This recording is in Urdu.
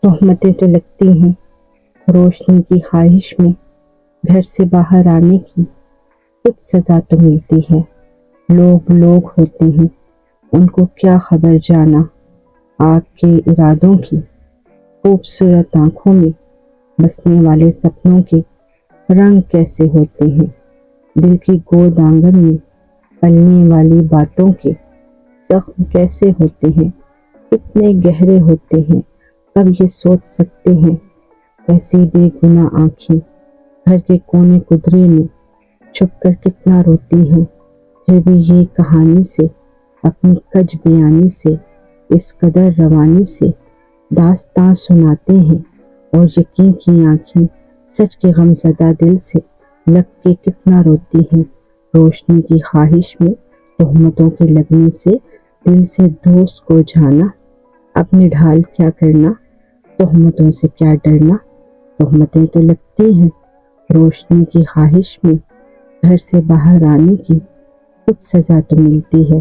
تہمتیں تو لگتی ہیں روشنی کی خواہش میں، گھر سے باہر آنے کی کچھ سزا تو ملتی ہے۔ لوگ ہوتے ہیں، ان کو کیا خبر جانا آپ کے ارادوں کی، خوبصورت آنکھوں میں بسنے والے سپنوں کے رنگ کیسے ہوتے ہیں، دل کی گود آنگن میں پلنے والی باتوں کے زخم کیسے ہوتے ہیں، کتنے گہرے ہوتے ہیں، کب یہ سوچ سکتے ہیں۔ ایسی بے گناہ آنکھیں گھر کے کونے کدرے میں چھپ کر کتنا روتی ہیں، پھر بھی یہ کہانی سے، اپنی کج بیانی سے، اس قدر روانی سے داستاں سناتے ہیں، اور یقین کی آنکھیں سچ کے غمزدہ دل سے لگ کے کتنا روتی ہیں۔ روشنی کی خواہش میں تہمتوں کے لگنے سے دل سے دوست کو جانا، اپنے ڈھال کیا کرنا، تہمتوں سے کیا ڈرنا۔ تہمتیں تو لگتی ہیں روشنی کی خواہش میں، گھر سے باہر آنے کی کچھ سزا تو ملتی ہے۔